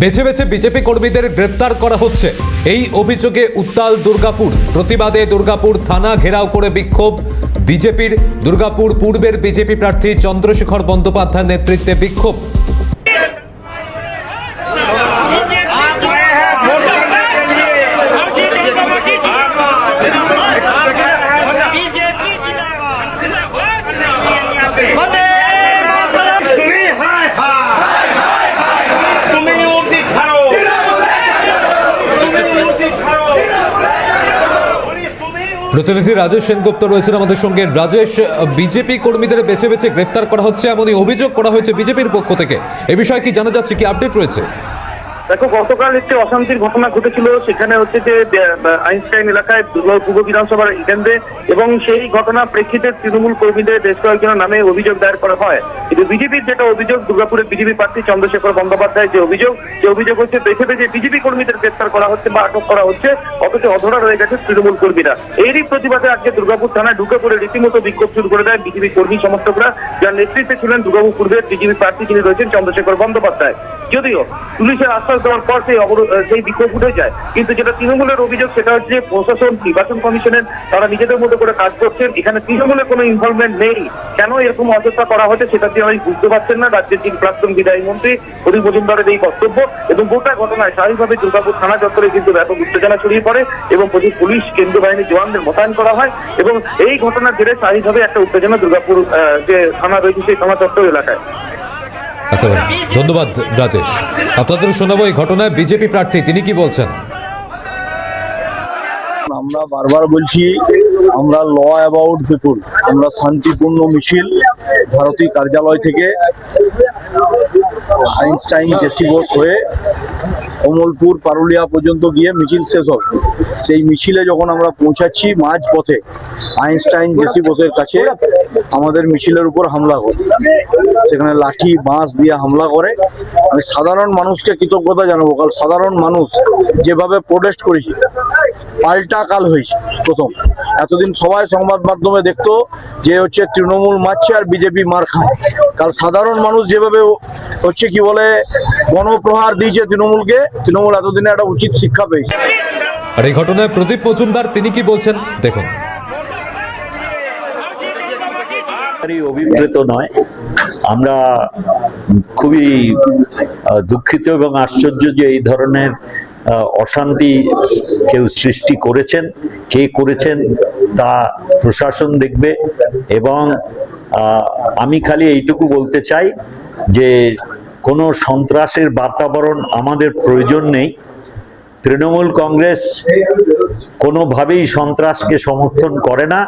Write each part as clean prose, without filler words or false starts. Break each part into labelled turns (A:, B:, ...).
A: বেছে বেছে বিজেপি কর্মীদের গ্রেপ্তার করা হচ্ছে, এই অভিযোগে উত্তাল দুর্গাপুর। প্রতিবাদে দুর্গাপুর থানা ঘেরাও করে বিক্ষোভ বিজেপির। দুর্গাপুর পূর্বের বিজেপি প্রার্থী চন্দ্রশেখর বন্দ্যোপাধ্যায়ের নেতৃত্বে বিক্ষোভ। প্রতিনিধি রাজেশ সেনগুপ্ত রয়েছেন আমাদের সঙ্গে। রাজেশ, বিজেপি কর্মীদের বেছে বেছে গ্রেপ্তার করা হচ্ছে এমনই অভিযোগ করা হয়েছে বিজেপির পক্ষ থেকে, এ বিষয়ে কি জানা যাচ্ছে, কি আপডেট রয়েছে?
B: দেখো, গতকাল একটি অশান্তির ঘটনা ঘটেছিল, সেখানে হচ্ছে যে আইনস্টাইন এলাকায় পূর্ব বিধানসভার কেন্দ্রে, এবং সেই ঘটনা প্রেক্ষিতে তৃণমূল কর্মীদের বেশ কয়েকজনের নামে অভিযোগ দায়ের করা হয়। কিন্তু বিজেপির যেটা অভিযোগ, দুর্গাপুরের বিজেপি প্রার্থী চন্দ্রশেখর বন্দ্যোপাধ্যায়ের যে অভিযোগ হচ্ছে বেছে বেছে বিজেপি কর্মীদের গ্রেপ্তার করা হচ্ছে বা আটক করা হচ্ছে, অথচ অধরা রয়ে গেছে তৃণমূল কর্মীরা। এরই প্রতিবাদে আজকে দুর্গাপুর থানায় ঢুকে পড়ে রীতিমতো বিক্ষোভ শুরু করে দেয় বিজেপি কর্মী সমর্থকরা, যার নেতৃত্বে ছিলেন দুর্গাপুর পূর্বের বিজেপি প্রার্থী, যিনি রয়েছেন চন্দ্রশেখর বন্দ্যোপাধ্যায়। যদিও পুলিশের আশ্বাস দেওয়ার পর সেই বিক্ষোভ উঠে যায়, কিন্তু যেটা তৃণমূলের অভিযোগ সেটা হচ্ছে প্রশাসন, নির্বাচন কমিশনের তারা নিজেদের মতো করে কাজ করছেন, এখানে তৃণমূলের কোনো ইনভলভমেন্ট নেই। কেন এরকম অযথা করা হচ্ছে সেটা দিয়ে আমি বুঝতে পারছেন না রাজ্যের যিনি প্রাক্তন বিদায়ী মন্ত্রী প্রদীপ মজুমদারের এই বক্তব্য। এবং গোটা ঘটনায় স্বাভাবিকভাবে দুর্গাপুর থানা চত্বরে কিন্তু ব্যাপক উত্তেজনা ছড়িয়ে পড়ে এবং প্রচুর পুলিশ, কেন্দ্রীয় বাহিনীর জওয়ানদের মোতায়েন করা হয়, এবং এই ঘটনার জেরে স্বাভাবিকভাবে একটা উত্তেজনা দুর্গাপুর যে থানা রয়েছে সেই থানা চত্বর এলাকায়।
A: ধন্যবাদ রাজেশ। আপনাদের শোনাবো এই ঘটনায় বিজেপি প্রার্থী তিনি কি বলছেন।
C: আমরা বারবার বলছি, আমরা ল অ্যাবাউট পিপুল, আমরা শান্তিপূর্ণ মিছিল ভারতীয় কার্যালয় থেকে আইনস্টাইন জেসি বোস হয়ে কমলপুর পারুলিয়া পর্যন্ত গিয়ে মিছিল শেষ হবে। সেই মিছিলে যখন আমরা পৌঁছাচ্ছি মাঝ পথে আইনস্টাইন জেসি বোসের কাছে আমাদের মিছিলের উপর হামলা করে, সেখানে লাঠি বাঁশ দিয়ে হামলা করে। আমি সাধারণ মানুষকে কৃতজ্ঞতা জানাবো, কারণ সাধারণ মানুষ যেভাবে প্রোটেস্ট করেছে পাল্টা কাল হয়েছে। প্রথম এতদিন সবাই সংবাদ মাধ্যমে দেখতো যে হচ্ছে তৃণমূল মারছে আর বিজেপি মার খায়, কারণ সাধারণ মানুষ যেভাবে হচ্ছে কি বলে গণপ্রহার দিয়েছে তৃণমূলকে, তৃণমূল এতদিনে একটা উচিত শিক্ষা পেয়েছে।
A: আর এই ঘটনায় প্রদীপ মজুমদার তিনি কি বলছেন দেখুন।
D: অভিপ্রেত নয়, আমরা খুবই দুঃখিত এবং আশ্চর্য যে এই ধরনের অশান্তি কেউ সৃষ্টি করেছেন, কে করেছেন তা প্রশাসন দেখবে। এবং আমি খালি এইটুকু বলতে চাই যে কোনো সন্ত্রাসের বাতাবরণ আমাদের প্রয়োজন নেই। তৃণমূল কংগ্রেস কোনোভাবেই সন্ত্রাসকে সমর্থন করে না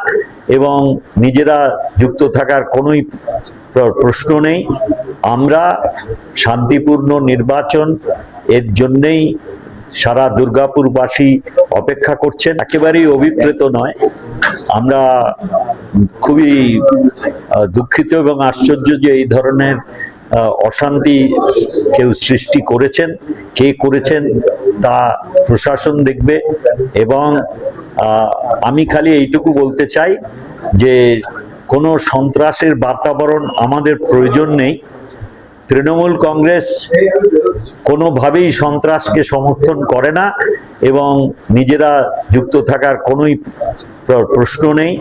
D: এবং নিজেরা যুক্ত থাকার কোনোই প্রশ্ন নেই। আমরা শান্তিপূর্ণ নির্বাচন এর জন্যেই সারা দুর্গাপুরবাসী অপেক্ষা করছেন, একেবারেই অভিপ্রেত নয়। আমরা খুবই দুঃখিত এবং আশ্চর্য যে এই ধরনের অশান্তি কেউ সৃষ্টি করেছেন, কে করেছেন তা প্রশাসন দেখবে। এবং আমি খালি এইটুকু বলতে চাই যে কোনো সন্ত্রাসের বাতাবরণ আমাদের প্রয়োজন নেই। তৃণমূল কংগ্রেস কোনোভাবেই সন্ত্রাসকে সমর্থন করে না এবং নিজেরা যুক্ত থাকার কোনোই প্রশ্ন নেই।